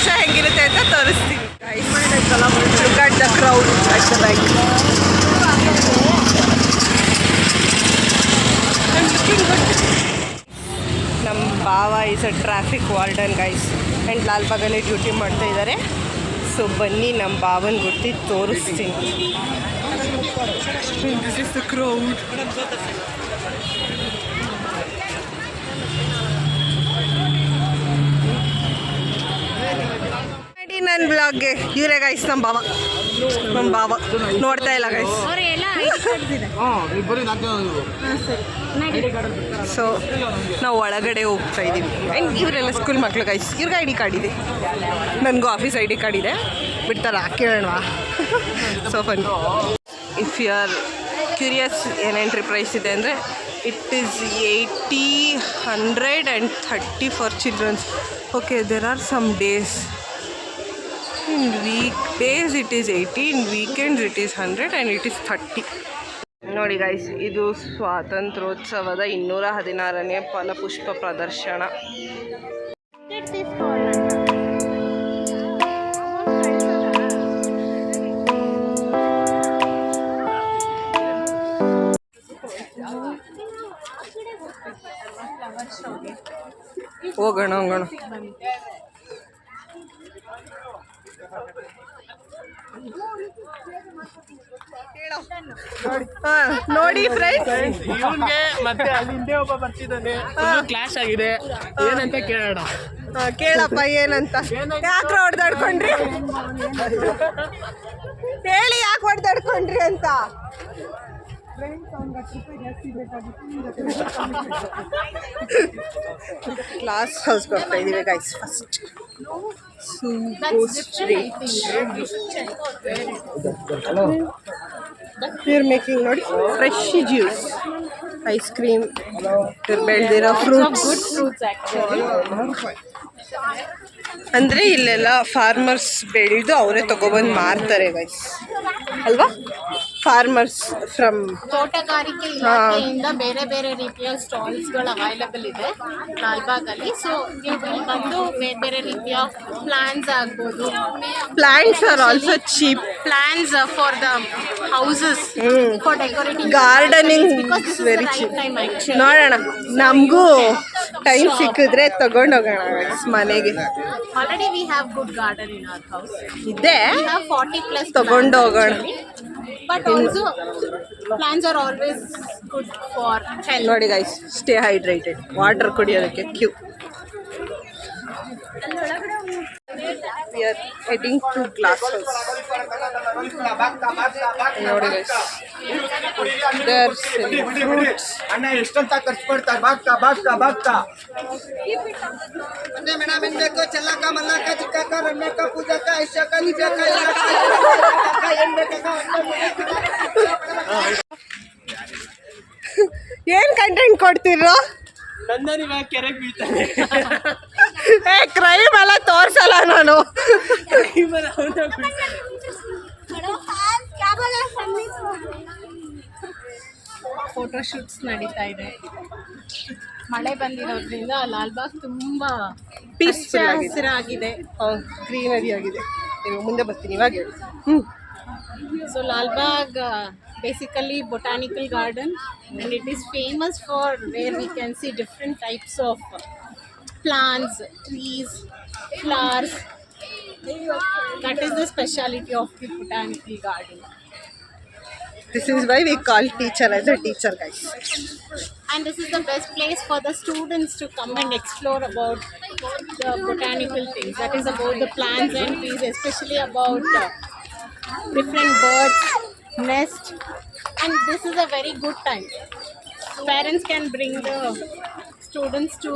ವರ್ಷ ಹೆಂಗಿರುತ್ತೆ ಅಂತ ತೋರಿಸ್ತೀನಿ. Look at the crowd at the back. ನಮ್ಮ ಭಾವ is a traffic warden guys and ಲಾಲ್ಬಾಗಲ್ಲಿ ಡ್ಯೂಟಿ ಮಾಡ್ತಾ ಇದ್ದಾರೆ. ಸೊ ಬನ್ನಿ ನಮ್ಮ ಭಾವನ ಗುರ್ತಿ ತೋರಿಸ್ತೀನಿ. This is the crowd. ನನ್ನ ಬ್ಲಾಗ್ಗೆ ಇವರೇ ಗೈಸ್ ನಮ್ಮ ಭಾವ ನೋಡ್ತಾ ಇಲ್ಲ ಗೈಸ್. ಸೊ ನಾವು ಒಳಗಡೆ ಹೋಗ್ತಾ ಇದ್ದೀವಿ ಆ್ಯಂಡ್ ಇವರೆಲ್ಲ ಸ್ಕೂಲ್ ಮಕ್ಕಳು ಗೈಸ್. ಇವ್ರಿಗೆ ID ಕಾರ್ಡ್ ಇದೆ, ನನಗೂ ಆಫೀಸ್ ID ಕಾರ್ಡ್ ಇದೆ. ಬಿಡ್ತಾರ ಕೇಳೋಣವಾ? So fun. If you are curious ಏನು ಎಂಟ್ರಿ ಪ್ರೈಸ್ ಇದೆ ಅಂದರೆ it is 80, 100 and 30 for childrens. Okay, there are some days. In weekdays it is 80, in weekends it is 100 and it is 30. ನೋಡಿ guys, ಇದು ಸ್ವಾತಂತ್ರ್ಯೋತ್ಸವದ 216ನೇ ಫಲಪುಷ್ಪ ಪ್ರದರ್ಶನ. ಹೋಗೋಣ. ನೋಡಿ ಫ್ರೆಂಡ್ಸ್, ಇವನ್ಗೆ ಮತ್ತೆ ಅಲ್ಲಿ ಹಿಂದೆ ಒಬ್ಬ ಬರ್ತಿದ್ದಾನೆ, ಕ್ಲಾಶ್ ಆಗಿದೆ. ಏನಂತ ಕೇಳೋಣ. ಕೇಳಪ್ಪ ಏನಂತ. ಯಾಕೆ ಹೊಡೆದಾಡ್ಕೊಂಡ್ರಿ ಹೇಳಿ, ಯಾಕೆ ಹೊಡೆದಾಡ್ಕೊಂಡ್ರಿ ಅಂತ. ಕ್ಲಾಸ್ ಹೌಸ್ ಬರ್ತಾ ಇದೀವಿ ಗೈಸ್. ಫಸ್ಟ್ you're making ನೋಡಿ ಫ್ರೆಶ್ ಜ್ಯೂಸ್, ಐಸ್ ಕ್ರೀಮ್, ಬೆಳೆದಿರೋ ಫ್ರೂಟ್ಸ್. ಅಂದರೆ ಇಲ್ಲೆಲ್ಲ ಫಾರ್ಮರ್ಸ್ ಬೆಳೆದು ಅವರೇ ತಗೊಬಂದು ಮಾರ್ತಾರೆ ಗೈಸ್ ಅಲ್ವಾ? ಫಾರ್ಮರ್ಸ್ ಫ್ರಮ್ ತೋಟಗಾರಿಕೆ ಇಲಾಖೆಯಿಂದ ಬೇರೆ ಬೇರೆ ರೀತಿಯ ಸ್ಟಾಲ್ಸ್ಗಳು ಅವೈಲಬಲ್ ಇದೆ ಲಾಲ್ಬಾಗಲ್ಲಿ. ಸೊ ನೀವು ಬಂದು ಬೇರೆ ಬೇರೆ ರೀತಿಯ ಪ್ಲಾಂಟ್ಸ್ ಆಗ್ಬೋದು. Plants are also cheap. Plants for the houses, for decorating, gardening is very cheap. ನೋಡೋಣ, ನಮಗೂ ಟೈಮ್ ಸಿಕ್ಕಿದ್ರೆ ತಗೊಂಡೋಗೋಣ ಮನೆಗೆ. Already we have good garden in our house. ಇದೆ, 40+ ತಗೊಂಡೋಗೋಣ. But also plants are always good for health. ನೋಡಿ guys, stay hydrated. Water ಕುಡಿಯೋದಕ್ಕೆ queue. We are heading to glass house. ನೋಡಿ guys, they are selling fruits. ಅಣ್ಣ ಎಷ್ಟಂತ ಖರ್ಚು ಕೊಡ್ತಾರೆ? ಬಾಗ್ತಾ madam ಏನ್ ಬೇಕು? ಚೆಲ್ಲಕ, ಮಲ್ಲಕ, ಚಿಕ್ಕಕ್ಕ, ರಮ್ಯಕ್ಕ, ಪೂಜಕ್ಕ, ಐಶಕ್ಕ, ನಿಜಕ್ಕ, ಏನ್ ಬೇಕಕ್ಕ? ಏನ್ ಕಂಟೆಂಟ್ ಕೊಡ್ತಿರೋ? ನಂದನಿವ ಕೆರೆಗೆ ಬೀಳ್ತಾನೆ. ಕ್ರೈಮ್ ಎಲ್ಲ ತೋರ್ಸಲ್ಲ ನಾನು. ಫೋಟೋ ಶೂಟ್ಸ್ ನಡೀತಾ ಇದೆ. ಮಳೆ ಬಂದಿರೋದ್ರಿಂದ ಲಾಲ್ಬಾಗ್ ತುಂಬಾ ಪೀಸ್ಫುಲ್ ಹಸಿರಾಗಿದೆ, ಗ್ರೀನರಿ ಆಗಿದೆ. ಮುಂದೆ ಬರ್ತೀನಿ ಇವಾಗ ಹೇಳಿ. So Lalbagh basically botanical garden, and it is famous for where we can see different types of plants, trees, flowers. That is the speciality of the botanical garden. This is why we call teacher as a teacher, guys. And this is the best place for the students to come and explore about the botanical things. That is about the plants and trees, especially about different birds, nest. And this is a very good time. Parents can bring the students to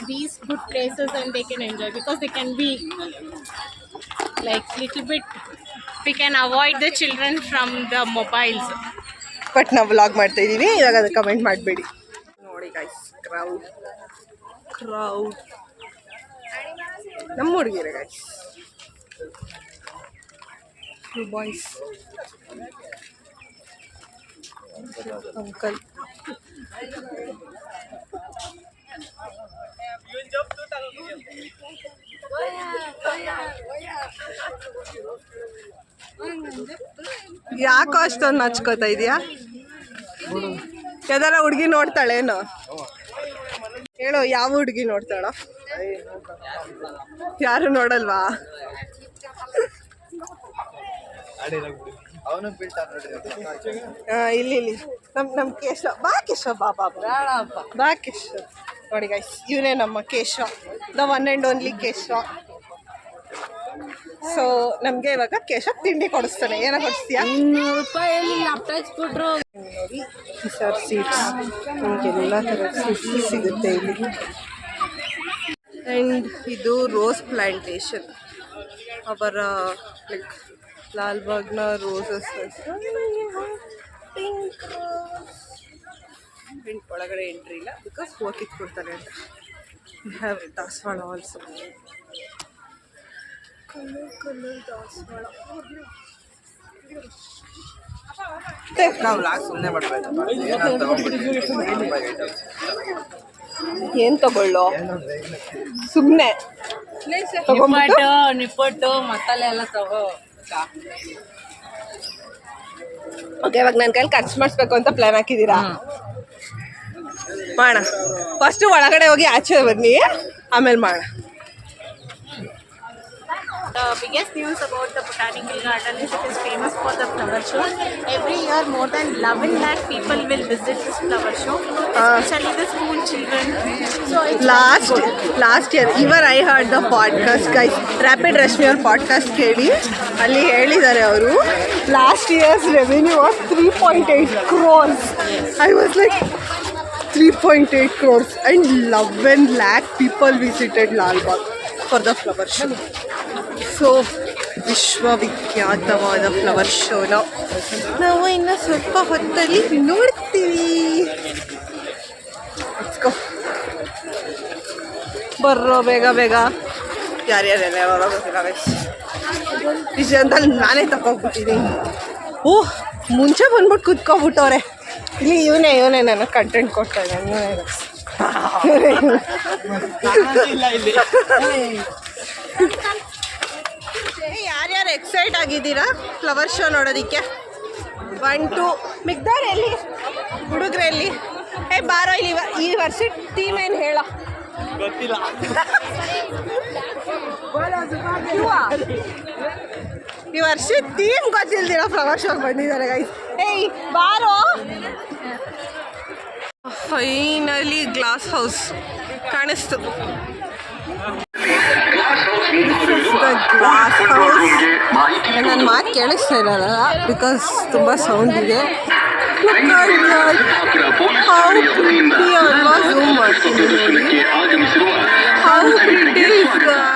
these good places and they can enjoy, because they can be like little bit, we can avoid the children from the mobiles. But ನಾವು vlog ಮಾಡ್ತಾ ಇದ್ದೀವಿ ಇವಾಗ, ಅದು comment ಮಾಡಬೇಡಿ. ನೋಡಿ guys, crowd ನಮ್ಮ ಹುಡುಗಿರೆ guys, boys, uncle. ಯಾಕೋ ಅಷ್ಟೊಂದು ಹಚ್ಕೋತಾ ಇದೀಯಾ? ಯಾವ್ದಾರ ಹುಡುಗಿ ನೋಡ್ತಾಳೇನು? ಹೇಳು, ಯಾವ ಹುಡುಗಿ ನೋಡ್ತಾಳ? ಯಾರು ನೋಡಲ್ವಾ? ಇಲ್ಲಿ ನಮ್ ಕೇಶವ. ಬಾ ಕೇಶವ, ಬಾ ಕೇಶವ. ನೋಡಿ ಗೈಸ್, ಇವನೇ ನಮ್ಮ Keshava, the one and only Keshava. So ನಮ್ಗೆ ಇವಾಗ ಕೇಶವ ತಿಂಡಿ ಕೊಡಿಸ್ತಾನೆ. ಏನೋ ಕೊಡಿಸ್ತೀಯಾ? 200 ರೂಪಾಯಲ್ಲಿ ನೋಡಿ ಸರ್, ಸೀಡ್ಸ್ ನಿಮಗೆಲ್ಲ ಥರದ ಸೀಡ್ಸ್ ಸಿಗುತ್ತೆ ಇಲ್ಲಿ. ಆ್ಯಂಡ್ ಇದು ರೋಸ್ ಪ್ಲಾಂಟೇಶನ್, ಅವರ ಲೈಕ್ ಲಾಲ್ಬಾಗ್ನ ರೋಸಸ್. Pink rose. ಒಳಗಡೆ ಎಂಟ್ರಿ ಇಲ್ಲ ಬಿಕಾಸ್ ಹೂವು ಕಿತ್ಕೊಡ್ತಾರೆ ಅಂತ. ವಿ ಹ್ಯಾವ್ ದಾಸವಾಳ ಆಲ್ಸೋ. ಕಲರ್ ದಾಸವಾಳ. ಏನ್ ತಗೊಳ್ಳೋ? ಸುಮ್ಮನೆ ನಿಪ್ಪಟ್ಟು ಮಸಾಲೆ ಎಲ್ಲ ತಗೋ. ಓಕೆ, ಇವಾಗ ನನ್ನ ಕೈಲಿ ಖರ್ಚು ಮಾಡಿಸ್ಬೇಕು ಅಂತ ಪ್ಲಾನ್ ಹಾಕಿದ್ದೀರಾ? ಮಾಡೋಣ. ಫಸ್ಟು ಒಳಗಡೆ ಹೋಗಿ ಆಚೆ ಬನ್ನಿ, ಆಮೇಲೆ ಮಾಡೋಣ. The biggest news about the botanical garden is it is famous for the flower show. Every year more than 11 lakh people will visit this flower show, especially the school children. So it's last year ever I heard the podcast guys, rapid Rashmi ಅವ್ರ podcast ಕೇಳಿ ಅಲ್ಲಿ ಹೇಳಿದ್ದಾರೆ ಅವರು, last years revenue was 3.8 crores. I was like 3.8 crores and 11 lakh people visited Lalbagh for the flower show. So ವಿಶ್ವವಿಖ್ಯಾತವಾದ flower ಶೋನ ನಾವು ಇನ್ನು ಸ್ವಲ್ಪ ಹೊತ್ತಲ್ಲಿ ನೋಡ್ತೀವಿ. ಬರ್ರೋ ಬೇಗ ಬೇಗ. ಯಾರ್ಯಾರೆಲ್ಲ ಯಾವಾಗ ಗೊತ್ತಿಲ್ಲ ವಿಷಯದಲ್ಲಿ ನಾನೇ ತಗೊಂಡ್ಬಿಟ್ಟಿದ್ದೀನಿ. ಓಹ್, ಮುಂಚೆ ಬಂದ್ಬಿಟ್ಟು ಕುತ್ಕೊಬಿಟ್ಟವ್ರೆ ಇಲ್ಲಿ. ಇವನೇ ನನಗೆ ಕಂಟೆಂಟ್ ಕೊಡ್ತಾ ಇದ್ದಾನೆ. ಯಾರ್ಯಾರು ಎಕ್ಸೈಟ್ ಆಗಿದ್ದೀರಾ ಫ್ಲವರ್ ಶೋ ನೋಡೋದಕ್ಕೆ? 1 2 ಮಿಗ್ದಾರ್ ಎಲ್ಲಿ? ಹುಡುಗರಲ್ಲಿ ಬಾರೋ ಇಲ್ಲಿ. ಈ ವರ್ಷ ಟೀಮ್ ಏನು ಹೇಳ? ಈ ವರ್ಷ ಟೀಮ್ ಗೊತ್ತಿಲ್ದಿರ ಫ್ಲವರ್ ಶೋಗೆ ಬಂದಿದ್ದಾರೆ ಗೈಸ್. ಬಾರೋ. ಫೈನಲಿ ಗ್ಲಾಸ್ ಹೌಸ್ ಕಾಣಿಸ್ತು. Glass house. ನನ್ನ ಮಾತು ಕೇಳಿಸ್ತಾ ಇರಲ್ಲ ಬಿಕಾಸ್ ತುಂಬ ಸೌಂಡ್ ಇದೆ. ಝೂಮ್ ಮಾಡ್ತೀನಿ ನೋಡಿ. How pretty is god.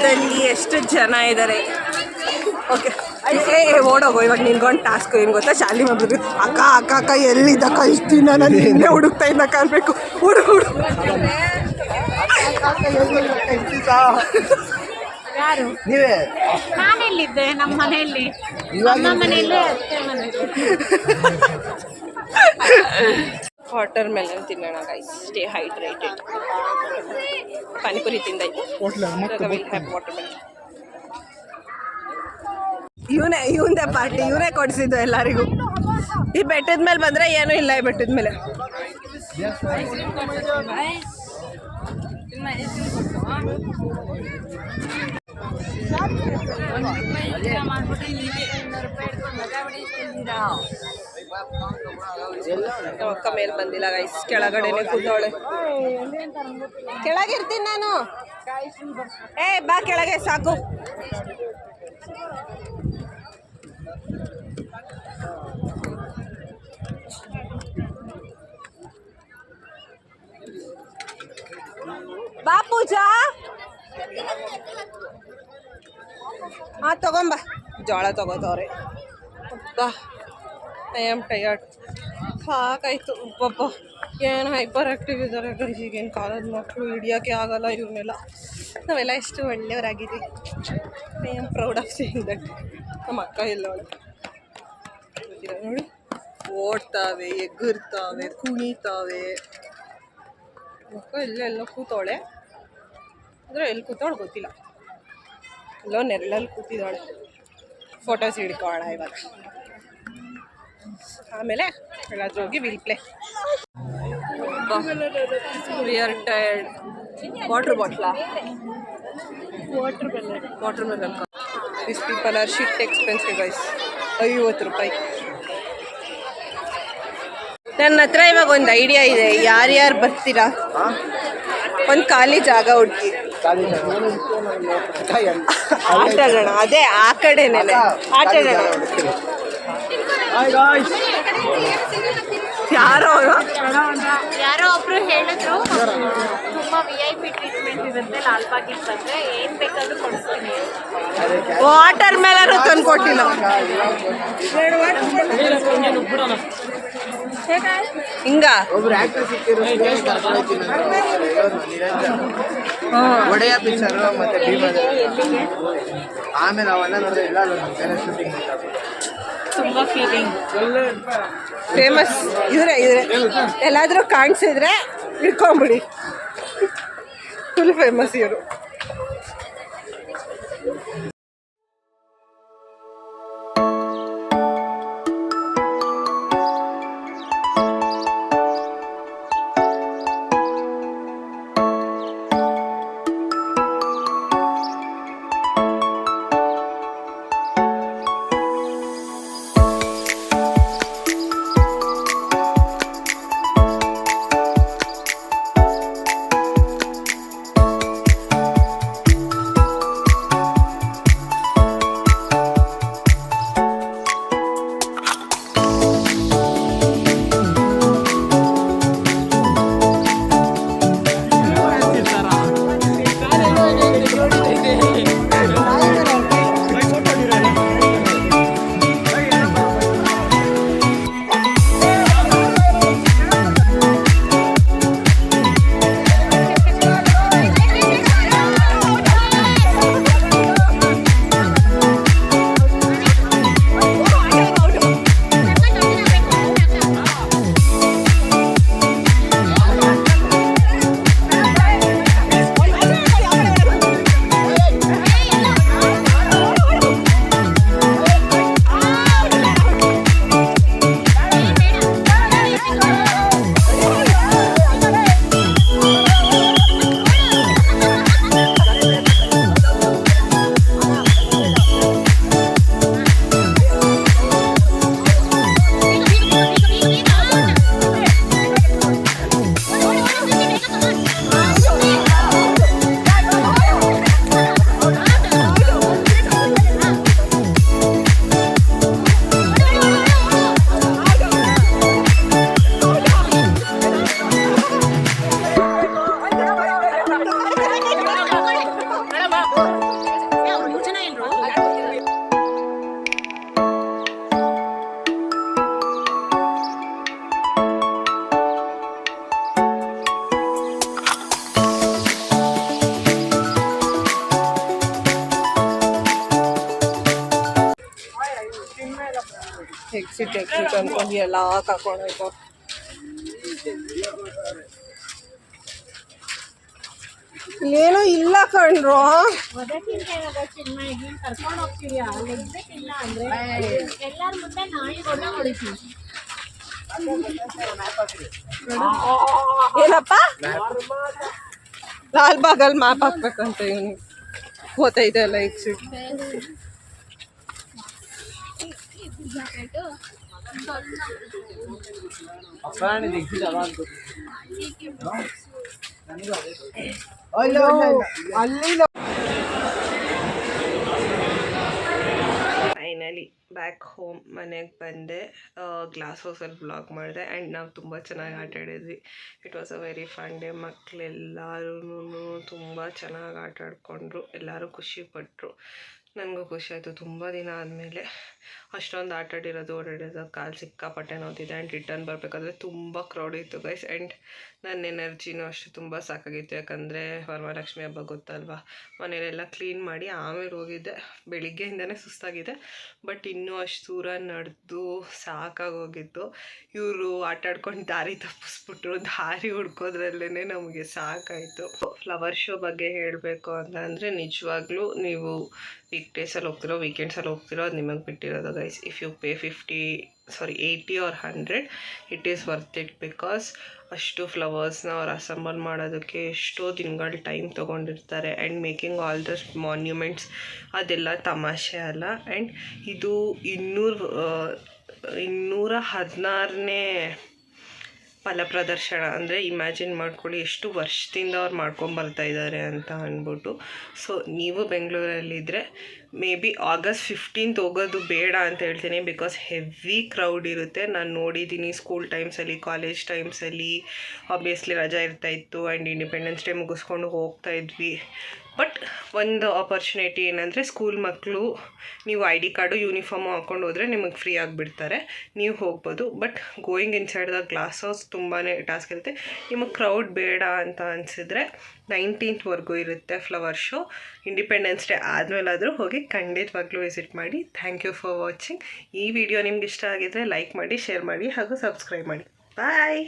ಮೇಳದಲ್ಲಿ ಎಷ್ಟು ಜನ ಇದ್ದಾರೆ. ಓಕೆ ಓಡೋಗು, ಇವಾಗ ನಿನ್ಗೊಂದು ಟಾಸ್ಕ್ ಏನು ಗೊತ್ತಾ, ಶಾಲಿ ಮಗಳು ಅಕ್ಕ ಅಕ್ಕ ಅಕ್ಕ ಎಲ್ಲಿದ್ದಕ್ಕ ಇಷ್ಟು ದಿನ ನಾನು ನಿನ್ನೆ ಹುಡುಕ್ತಾ ಇದ್ದ ಕಾಣಬೇಕು. ಹುಡುಗ ಯಾರು? ನೀವೇ ನಾನೆಲ್ಲಿದ್ದೆ? ನಮ್ಮ ಮನೆಯಲ್ಲಿ, ನಮ್ಮ ಮನೆಯಲ್ಲೇ ಅತ್ತೆ ಮನೆಯಲ್ಲಿ. ವಾಟರ್ ಮೆಲನ್ ತಿನ್ನೋಣ ಗೈಸ್, ಸ್ಟೇ ಹೈಡ್ರೇಟೆಡ್. ಪಾನಿಪುರಿ ತಿಂದಾಯ್ತು. ವಾಟರ್ ಮೆಲನ್ ಇವಂದೇ ಪಾರ್ಟಿ, ಇವರೇ ಕೊಡಿಸಿದ್ದು ಎಲ್ಲರಿಗೂ. ಈ ಬೆಟ್ಟದ ಮೇಲೆ ಬಂದರೆ ಏನೂ ಇಲ್ಲ. ಈ ಬೆಟ್ಟದ ಮೇಲೆ ಅಕ್ಕ ಮೇಲೆ ಬಂದಿಲ್ಲ ಗೈಸ್, ಕೆಳಗಡೆನೆ ಕೂತವಳೆ. ಕೆಳಗಿರ್ತೀನಿ ನಾನು. ಬಾ ಕೆಳಗೆ ಸಾಕು. ಬಾ ಪೂಜಾ. ತಗೊಂಬ. ಜೋಳ ತಗೋತವ್ರೆ. ಬಾ, ಐ ಆಮ್ ಟಯರ್ಡ್. ಸಾಕಾಯ್ತು. ಪಾಪ ಏನು ಹೈಪರ್ ಆ್ಯಕ್ಟಿವ್ ಇದ್ದಾರೆ ಗೈಸ್. ಈಗೇನು ಕಾಲದ ಮಕ್ಕಳು ಹಿಡಿಯೋಕ್ಕೆ ಆಗಲ್ಲ ಇವ್ರನ್ನೆಲ್ಲ. ನಾವೆಲ್ಲ ಎಷ್ಟು ಒಳ್ಳೆಯವರಾಗಿದ್ದೀವಿ. I am proud of saying that. ನಮ್ಮ ಅಕ್ಕ ಎಲ್ಲವಳು ನೋಡಿ, ಓಡ್ತಾವೆ, ಎಗುರ್ತಾವೆ, ಕುಣಿತಾವೆ. ಅಕ್ಕ ಎಲ್ಲೆಲ್ಲ ಕೂತವಳೆ, ಅಂದರೆ ಎಲ್ಲಿ ಕೂತವಳು ಗೊತ್ತಿಲ್ಲ. ಎಲ್ಲೋ ನೆರಳಲ್ಲಿ ಕೂತಿದ್ದಾಳೆ. ಫೋಟೋಸ್ ಹಿಡ್ಕೊಳ್ಳೋಣ ಇವಾಗ, ಆಮೇಲೆ ಎಲ್ಲಾದ್ರೂ ಹೋಗಿ will play. We are tired. Water ಬಾಟ್ಲಾ? Water melon. This people are shit expensive guys. 50 ರೂಪಾಯಿ. ನನ್ನ ಹತ್ರ ಇವಾಗ ಒಂದು ಐಡಿಯಾ ಇದೆ. ಯಾರ್ಯಾರು ಬರ್ತೀರಾ? ಒಂದು ಖಾಲಿ ಜಾಗ ಹುಡುಕಿ ಆಟ ಆಡೋಣ. ಅದೇ ಆ ಕಡೆನೇ ಆಟ ಆಡೋಣ. ಯಾರೋ ಒಬ್ರು ಹೇಳಿದ್ರು, ತುಂಬಾ VIP ಟ್ರೀಟ್ಮೆಂಟ್ ಇರುತ್ತೆ ಲಾಲ್ಬಾಗಿಗೆ ಬಂದ್ರೆ, ಏನ್ ಬೇಕಾದ್ರೂ ಕೊಡಿಸ್ತೀನಿ. ವಾಟರ್ ಮೆಲನ್ ತಂದು ಕೊಟ್ಟಿಲ್ಲ. ಹಿಂಗ ಒಬ್ರು ಆಕ್ಟರ್ ಸಿಕ್ಕಿರೋ ಒಡೆಯ ಪಿಕ್ಚರ್ ಮತ್ತೆ ಆಮೇಲೆ ಅವೆಲ್ಲ ನೋಡಿದ್ರೆ ಇಲ್ಲ ಬೇರೆ ಶೂಟಿಂಗ್ ತುಂಬಾ ಫೀಲಿಂಗ್. ಫೇಮಸ್ ಇವ್ರೆ ಎಲ್ಲಾದ್ರೂ ಕಾಣಿಸಿದ್ರೆ ಇಟ್ಕೊಂಬಿಡಿ. ಫುಲ್ ಫೇಮಸ್ ಇವರು. ಎಕ್ಸಿಟ್ ಅನ್ಕೊಂಡು ಎಲ್ಲ ಕರ್ಕೊಂಡೋಯ್ತು. ಏನೋ ಇಲ್ಲ ಕಣ್ರು. ಚಿನ್ಮಯ್ಯ ಕರ್ಕೊಂಡು ಹೋಗ್ತೀರಾ ಇಲ್ಲ ಅಂದ್ರೆ ಎಲ್ಲಾರ ಮುಂದೆ ನಾಯಿಗಳನ್ನ ಹೊಡಿತೀವಿ. ಏನಪ್ಪ ಲಾಲ್ ಬಾಗಲ್ಲಿ ಮ್ಯಾಪ್ ಹಾಕ್ಬೇಕಂತ ಇವನು ಗೊತ್ತೈತೆ ಅಲ್ಲ ಎಕ್ಸಿಟ್. ಫೈನಲಿ ಬ್ಯಾಕ್ ಹೋಮ್ ಮನೆಗೆ ಬಂದೆ. ಗ್ಲಾಸ್ ಹೌಸಲ್ಲಿ ವ್ಲಾಗ್ ಮಾಡಿದೆ ಆ್ಯಂಡ್ ನಾವು ತುಂಬ ಚೆನ್ನಾಗಿ ಆಟ ಆಡಿದ್ವಿ. It was a very fun day. ಮಕ್ಕಳೆಲ್ಲರೂ ತುಂಬ ಚೆನ್ನಾಗಿ ಆಟ ಆಡಿಕೊಂಡ್ರು, ಎಲ್ಲರೂ ಖುಷಿಪಟ್ಟರು. ನನಗೂ ಖುಷಿ ಆಯಿತು. ತುಂಬ ದಿನ ಆದಮೇಲೆ ಅಷ್ಟೊಂದು ಆಟ ಆಡಿರೋದು ಓಡಾಡಿರೋದು ಕಾಲು ಸಿಕ್ಕಾಪಟ್ಟೆ ನೋತಿದೆ. ಆ್ಯಂಡ್ ರಿಟರ್ನ್ ಬರಬೇಕಾದ್ರೆ ತುಂಬ ಕ್ರೌಡ್ ಇತ್ತು ಗೈಸ್. ಆ್ಯಂಡ್ ನನ್ನ ಎನರ್ಜಿನೂ ಅಷ್ಟೇ ತುಂಬ ಸಾಕಾಗಿತ್ತು, ಯಾಕಂದರೆ ವರಮಹಾಲಕ್ಷ್ಮಿ ಹಬ್ಬ ಗೊತ್ತಲ್ವ. ಮನೆಯಲ್ಲೆಲ್ಲ ಕ್ಲೀನ್ ಮಾಡಿ ಆಮೇಲೆ ಹೋಗಿದ್ದೆ. ಬೆಳಿಗ್ಗೆಯಿಂದನೇ ಸುಸ್ತಾಗಿದೆ, ಬಟ್ ಇನ್ನೂ ಅಷ್ಟು ದೂರ ನಡೆದು ಸಾಕಾಗೋಗಿತ್ತು. ಇವರು ಆಟ ಆಡ್ಕೊಂಡು ದಾರಿ ತಪ್ಪಿಸ್ಬಿಟ್ರು. ದಾರಿ ಹುಡ್ಕೋದ್ರಲ್ಲೇ ನಮಗೆ ಸಾಕಾಯಿತು. ಫ್ಲವರ್ ಶೋ ಬಗ್ಗೆ ಹೇಳಬೇಕು ಅಂತಂದರೆ ನಿಜವಾಗ್ಲೂ ನೀವು ವೀಕ್ಡೇಸಲ್ಲಿ ಹೋಗ್ತಿರೋ ವೀಕೆಂಡ್ಸಲ್ಲಿ ಹೋಗ್ತಿರೋ ಅದು ನಿಮಗೆ ಬಿಟ್ಟಿರೋದು guys. If you pay 80 or 100 it is worth it. Because ಅಷ್ಟು ಫ್ಲವರ್ಸ್ನ ಅವ್ರು ಅಸೆಂಬಲ್ ಮಾಡೋದಕ್ಕೆ ಎಷ್ಟೋ ದಿನಗಳು ಟೈಮ್ ತೊಗೊಂಡಿರ್ತಾರೆ. And making all the monuments ಅದೆಲ್ಲ ತಮಾಷೆ ಅಲ್ಲ. ಆ್ಯಂಡ್ ಇದು 216ನೇ ಫಲಪ್ರದರ್ಶನ. ಅಂದರೆ ಇಮ್ಯಾಜಿನ್ ಮಾಡ್ಕೊಳ್ಳಿ ಎಷ್ಟು ವರ್ಷದಿಂದ ಅವ್ರು ಮಾಡ್ಕೊಂಬರ್ತಾ ಇದ್ದಾರೆ ಅಂತ ಅಂದ್ಬಿಟ್ಟು. ಸೊ ನೀವು ಬೆಂಗಳೂರಲ್ಲಿದ್ದರೆ ಮೇ ಬಿ August 15th ಹೋಗೋದು ಬೇಡ ಅಂತ ಹೇಳ್ತೀನಿ. ಬಿಕಾಸ್ ಹೆವಿ ಕ್ರೌಡ್ ಇರುತ್ತೆ. ನಾನು ನೋಡಿದ್ದೀನಿ ಸ್ಕೂಲ್ ಟೈಮ್ಸಲ್ಲಿ, ಕಾಲೇಜ್ ಟೈಮ್ಸಲ್ಲಿ ಆಬ್ವಿಯಸ್ಲಿ ರಜಾ ಇರ್ತಾಯಿತ್ತು. ಆ್ಯಂಡ್ ಇಂಡಿಪೆಂಡೆನ್ಸ್ ಡೇ ಮುಗಿಸ್ಕೊಂಡು ಹೋಗ್ತಾ ಇದ್ವಿ. ಬಟ್ ಒಂದು ಆಪರ್ಚುನಿಟಿ ಏನಂದರೆ ಸ್ಕೂಲ್ ಮಕ್ಕಳು ನೀವು ID ಕಾರ್ಡು ಯೂನಿಫಾರ್ಮು ಹಾಕ್ಕೊಂಡು ಹೋದರೆ ನಿಮಗೆ ಫ್ರೀ ಆಗಿಬಿಡ್ತಾರೆ, ನೀವು ಹೋಗ್ಬೋದು. But going inside the glass house ತುಂಬಾ ಟಾಸ್ಕ್ ಇರುತ್ತೆ. ನಿಮಗೆ ಕ್ರೌಡ್ ಬೇಡ ಅಂತ ಅನಿಸಿದ್ರೆ 19th ಇರುತ್ತೆ ಫ್ಲವರ್ ಶೋ. ಇಂಡಿಪೆಂಡೆನ್ಸ್ ಡೇ ಆದಮೇಲಾದರೂ ಹೋಗಿ ಖಂಡಿತವಾಗ್ಲೂ ವಿಸಿಟ್ ಮಾಡಿ. Thank you for watching. ಈ ವಿಡಿಯೋ ನಿಮ್ಗೆ ಇಷ್ಟ ಆಗಿದ್ರೆ ಲೈಕ್ ಮಾಡಿ, ಶೇರ್ ಮಾಡಿ ಹಾಗೂ ಸಬ್ಸ್ಕ್ರೈಬ್ ಮಾಡಿ. ಬಾಯ್.